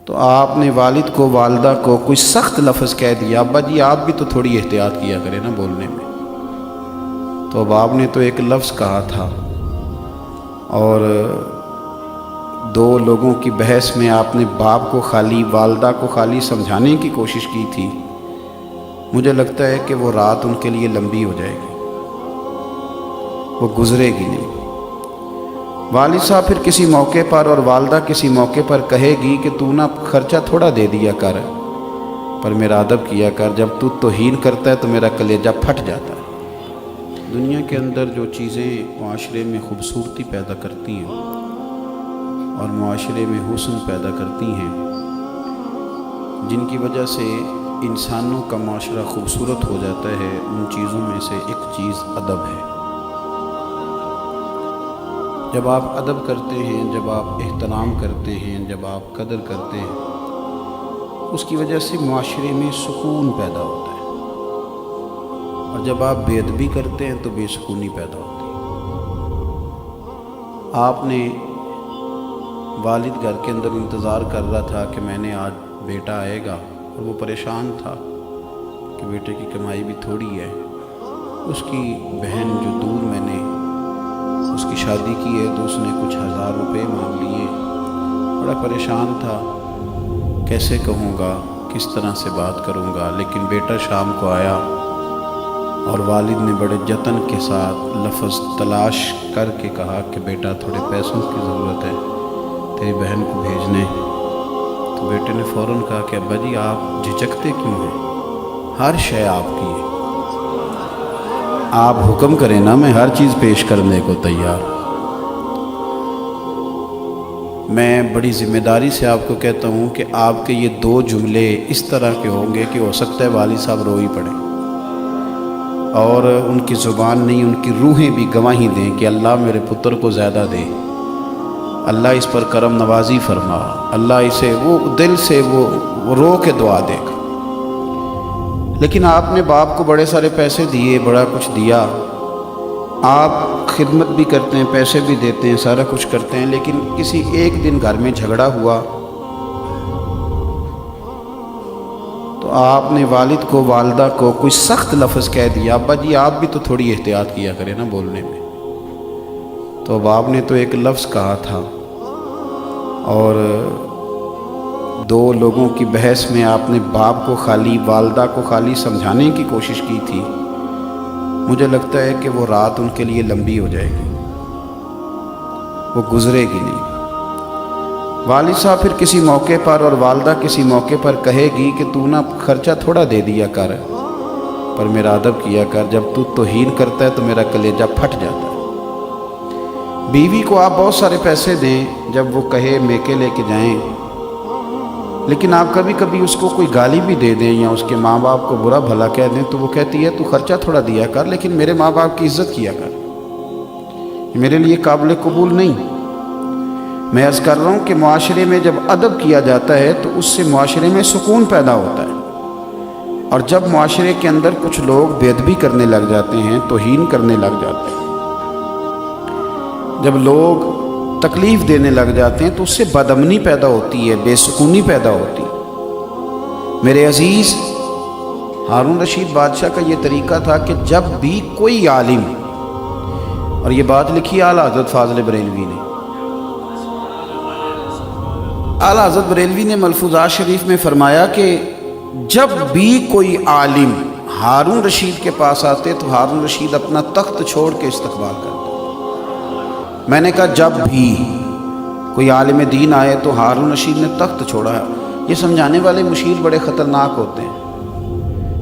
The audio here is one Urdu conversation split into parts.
تو آپ نے والد کو والدہ کو کوئی سخت لفظ کہہ دیا، ابا جی آپ بھی تو تھوڑی احتیاط کیا کریں نا بولنے میں۔ تو اب آپ نے تو ایک لفظ کہا تھا اور دو لوگوں کی بحث میں آپ نے باپ کو خالی والدہ کو خالی سمجھانے کی کوشش کی تھی۔ مجھے لگتا ہے کہ وہ رات ان کے لیے لمبی ہو جائے گی، وہ گزرے گی نہیں۔ والد صاحب پھر کسی موقع پر اور والدہ کسی موقع پر کہے گی کہ تو نا خرچہ تھوڑا دے دیا کر، پر میرا ادب کیا کر، جب تو توہین کرتا ہے تو میرا کلیجہ پھٹ جاتا ہے۔ دنیا کے اندر جو چیزیں معاشرے میں خوبصورتی پیدا کرتی ہیں اور معاشرے میں حسن پیدا کرتی ہیں، جن کی وجہ سے انسانوں کا معاشرہ خوبصورت ہو جاتا ہے، ان چیزوں میں سے ایک چیز ادب ہے۔ جب آپ ادب کرتے ہیں، جب آپ احترام کرتے ہیں، جب آپ قدر کرتے ہیں، اس کی وجہ سے معاشرے میں سکون پیدا ہوتا ہے، اور جب آپ بے ادبی کرتے ہیں تو بے سکونی پیدا ہوتی ہے۔ آپ نے والد گھر کے اندر انتظار کر رہا تھا کہ میں نے آج بیٹا آئے گا، اور وہ پریشان تھا کہ بیٹے کی کمائی بھی تھوڑی ہے۔ اس کی بہن جو دور میں نے اس کی شادی کی ہے تو اس نے کچھ 1000 روپے مانگ لیے۔ بڑا پریشان تھا، کیسے کہوں گا، کس طرح سے بات کروں گا۔ لیکن بیٹا شام کو آیا اور والد نے بڑے جتن کے ساتھ لفظ تلاش کر کے کہا کہ بیٹا تھوڑے پیسوں کی ضرورت ہے تیری بہن کو بھیجنے۔ تو بیٹے نے فوراً کہا کہ ابا جی آپ جھجکتے کیوں ہیں، ہر شے آپ کی ہے، آپ حکم کریں نا، میں ہر چیز پیش کرنے کو تیار۔ میں بڑی ذمہ داری سے آپ کو کہتا ہوں کہ آپ کے یہ 2 جملے اس طرح کے ہوں گے کہ ہو سکتا ہے والد صاحب رو ہی پڑیں، اور ان کی زبان نہیں، ان کی روحیں بھی گواہی دیں کہ اللہ میرے پتر کو زیادہ دے، اللہ اس پر کرم نوازی فرما، اللہ اسے وہ دل سے وہ رو کے دعا دے گا۔ لیکن آپ نے باپ کو بڑے سارے پیسے دیے، بڑا کچھ دیا، آپ خدمت بھی کرتے ہیں، پیسے بھی دیتے ہیں، سارا کچھ کرتے ہیں، لیکن کسی ایک دن گھر میں جھگڑا ہوا تو آپ نے والد کو والدہ کو کوئی سخت لفظ کہہ دیا، ابا جی آپ بھی تو تھوڑی احتیاط کیا کریں نا بولنے میں۔ تو اب آپ نے تو ایک لفظ کہا تھا اور 2 لوگوں کی بحث میں آپ نے باپ کو خالی والدہ کو خالی سمجھانے کی کوشش کی تھی۔ مجھے لگتا ہے کہ وہ رات ان کے لیے لمبی ہو جائے گی، وہ گزرے گی نہیں۔ والد صاحب پھر کسی موقع پر اور والدہ کسی موقع پر کہے گی کہ تو نا خرچہ تھوڑا دے دیا کر، پر میرا ادب کیا کر، جب تو توہین کرتا ہے تو میرا کلیجہ پھٹ جاتا ہے۔ بیوی کو آپ بہت سارے پیسے دیں، جب وہ کہے میکے لے کے جائیں، لیکن آپ کبھی کبھی اس کو کوئی گالی بھی دے دیں یا اس کے ماں باپ کو برا بھلا کہہ دیں تو وہ کہتی ہے تو خرچہ تھوڑا دیا کر، لیکن میرے ماں باپ کی عزت کیا کر، میرے لیے قابل قبول نہیں۔ میں عرض کر رہا ہوں کہ معاشرے میں جب ادب کیا جاتا ہے تو اس سے معاشرے میں سکون پیدا ہوتا ہے، اور جب معاشرے کے اندر کچھ لوگ بے ادبی کرنے لگ جاتے ہیں، توہین کرنے لگ جاتے ہیں، جب لوگ تکلیف دینے لگ جاتے ہیں تو اس سے بدامنی پیدا ہوتی ہے، بے سکونی پیدا ہوتی ہے۔ میرے عزیز، ہارون رشید بادشاہ کا یہ طریقہ تھا کہ جب بھی کوئی عالم، اور یہ بات لکھی اعلیٰ حضرت فاضل بریلوی نے، اعلیٰ حضرت بریلوی نے ملفوظات شریف میں فرمایا کہ جب بھی کوئی عالم ہارون رشید کے پاس آتے تو ہارون رشید اپنا تخت چھوڑ کے استقبال کرتے۔ میں نے کہا جب بھی کوئی عالم دین آئے تو ہارون رشید نے تخت چھوڑا ہے۔ یہ سمجھانے والے مشیر بڑے خطرناک ہوتے ہیں۔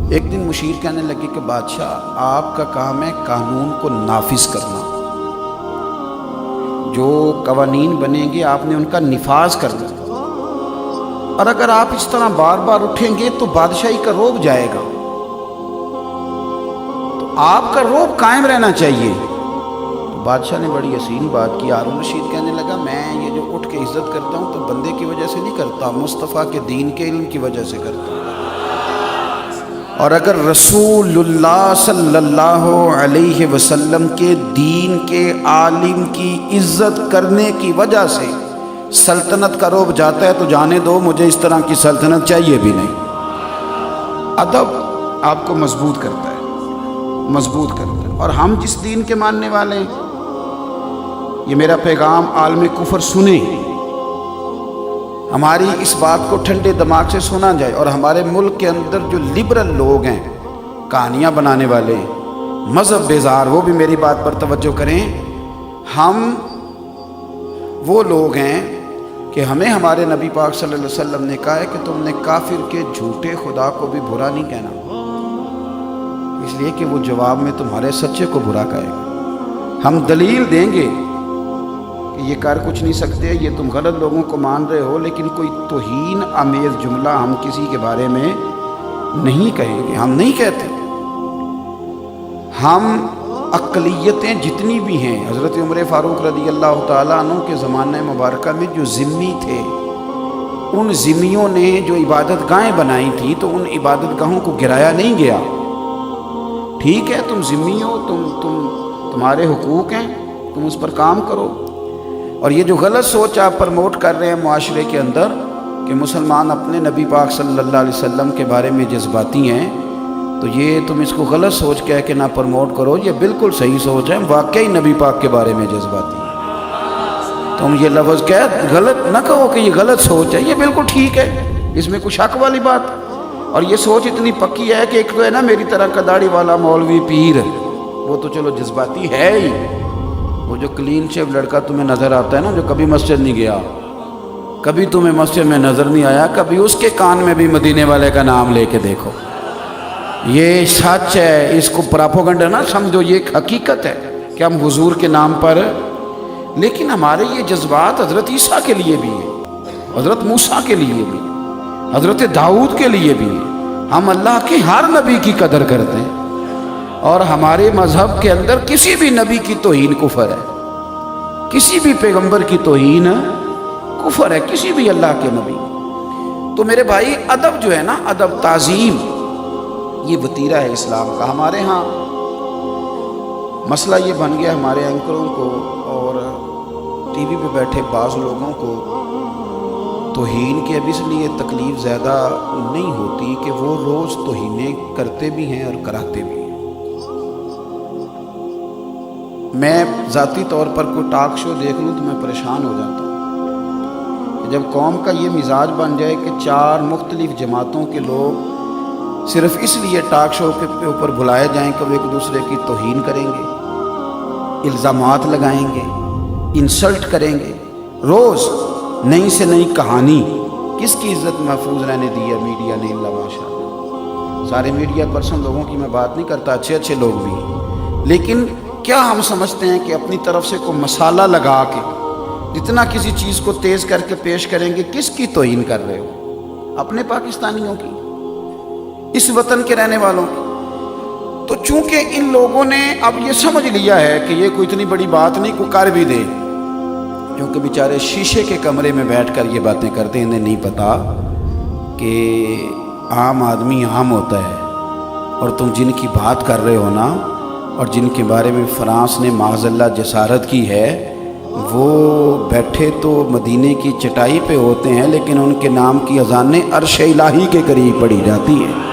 ایک دن مشیر کہنے لگے کہ بادشاہ آپ کا کام ہے قانون کو نافذ کرنا، جو قوانین بنیں گے آپ نے ان کا نفاذ کرنا، اور اگر آپ اس طرح بار بار اٹھیں گے تو بادشاہی کا رعب جائے گا، تو آپ کا رعب قائم رہنا چاہیے۔ بادشاہ نے بڑی حسین بات کی۔ ہارون رشید کہنے لگا میں یہ جو اٹھ کے عزت کرتا ہوں تو بندے کی وجہ سے نہیں کرتا، مصطفیٰ کے دین کے علم کی وجہ سے کرتا ہوں، اور اگر رسول اللہ صلی اللہ علیہ وسلم کے دین کے عالم کی عزت کرنے کی وجہ سے سلطنت کا رعب جاتا ہے تو جانے دو، مجھے اس طرح کی سلطنت چاہیے بھی نہیں۔ ادب آپ کو مضبوط کرتا ہے، مضبوط کرتا ہے۔ اور ہم جس دین کے ماننے والے ہیں، یہ میرا پیغام عالم کفر سنیں، ہماری اس بات کو ٹھنڈے دماغ سے سنا جائے۔ اور ہمارے ملک کے اندر جو لبرل لوگ ہیں، کہانیاں بنانے والے، مذہب بیزار، وہ بھی میری بات پر توجہ کریں۔ ہم وہ لوگ ہیں کہ ہمیں ہمارے نبی پاک صلی اللہ علیہ وسلم نے کہا ہے کہ تم نے کافر کے جھوٹے خدا کو بھی برا نہیں کہنا، اس لیے کہ وہ جواب میں تمہارے سچے کو برا کہے گا۔ ہم دلیل دیں گے کہ یہ کر کچھ نہیں سکتے، یہ تم غلط لوگوں کو مان رہے ہو، لیکن کوئی توہین آمیز جملہ ہم کسی کے بارے میں نہیں کہیں گے، ہم نہیں کہتے۔ ہم اقلیتیں جتنی بھی ہیں، حضرت عمر فاروق رضی اللہ تعالیٰ عنہ کے زمانہ مبارکہ میں جو ذمی تھے، ان ذمیوں نے جو عبادت گاہیں بنائی تھی تو ان عبادت گاہوں کو گرایا نہیں گیا۔ ٹھیک ہے، تم ذمی ہو، تمہارے حقوق ہیں، تم اس پر کام کرو۔ اور یہ جو غلط سوچ آپ پرموٹ کر رہے ہیں معاشرے کے اندر کہ مسلمان اپنے نبی پاک صلی اللہ علیہ وسلم کے بارے میں جذباتی ہیں، تو یہ تم اس کو غلط سوچ کہہ کے نہ پرموٹ کرو، یہ بالکل صحیح سوچ ہے، واقعی نبی پاک کے بارے میں جذباتی ہیں۔ تم یہ لفظ کہہ غلط نہ کہو کہ یہ غلط سوچ ہے، یہ بالکل ٹھیک ہے، اس میں کوئی شک والی بات۔ اور یہ سوچ اتنی پکی ہے کہ ایک تو ہے نا میری طرح کا داڑھی والا مولوی پیر، وہ تو چلو جذباتی ہے ہی، وہ جو کلین شیو لڑکا تمہیں نظر آتا ہے نا، جو کبھی مسجد نہیں گیا، کبھی تمہیں مسجد میں نظر نہیں آیا، کبھی اس کے کان میں بھی مدینے والے کا نام لے کے دیکھو، یہ سچ ہے، اس کو پراپوگنڈا نہ سمجھو، یہ ایک حقیقت ہے کہ ہم حضور کے نام پر، لیکن ہمارے یہ جذبات حضرت عیسیٰ کے لیے بھی ہیں، حضرت موسیٰ کے لیے بھی، حضرت داؤد کے لیے بھی ہیں۔ ہم اللہ کے ہر نبی کی قدر کرتے ہیں، اور ہمارے مذہب کے اندر کسی بھی نبی کی توہین کفر ہے، کسی بھی پیغمبر کی توہین کفر ہے، کسی بھی اللہ کے نبی۔ تو میرے بھائی، ادب جو ہے نا، ادب، تعظیم، یہ وتیرہ ہے اسلام کا۔ ہمارے ہاں مسئلہ یہ بن گیا ہمارے اینکروں کو اور ٹی وی پہ بیٹھے بعض لوگوں کو توہین کی اب اس لیے تکلیف زیادہ نہیں ہوتی کہ وہ روز توہینیں کرتے بھی ہیں اور کراتے بھی ہیں۔ میں ذاتی طور پر کوئی ٹاک شو دیکھ لوں تو میں پریشان ہو جاتا ہوں کہ جب قوم کا یہ مزاج بن جائے کہ 4 مختلف جماعتوں کے لوگ صرف اس لیے ٹاک شو کے اوپر بلائے جائیں کہ وہ ایک دوسرے کی توہین کریں گے، الزامات لگائیں گے، انسلٹ کریں گے، روز نئی سے نئی کہانی۔ کس کی عزت محفوظ رہنے دی ہے میڈیا نے؟ اللہ ماشاءاللہ، سارے میڈیا پرسن لوگوں کی میں بات نہیں کرتا، اچھے اچھے لوگ بھی ہیں، لیکن کیا ہم سمجھتے ہیں کہ اپنی طرف سے کوئی مسالہ لگا کے جتنا کسی چیز کو تیز کر کے پیش کریں گے؟ کس کی توہین کر رہے ہو؟ اپنے پاکستانیوں کی، اس وطن کے رہنے والوں کی۔ تو چونکہ ان لوگوں نے اب یہ سمجھ لیا ہے کہ یہ کوئی اتنی بڑی بات نہیں، کوئی کر بھی دے، کیونکہ بیچارے شیشے کے کمرے میں بیٹھ کر یہ باتیں کرتے ہیں، انہیں نہیں پتا کہ عام آدمی عام ہوتا ہے، اور تم جن کی بات کر رہے ہو نا، اور جن کے بارے میں فرانس نے معاذ اللہ جسارت کی ہے، وہ بیٹھے تو مدینے کی چٹائی پہ ہوتے ہیں، لیکن ان کے نام کی اذانیں عرش الہی کے قریب پڑھی جاتی ہیں۔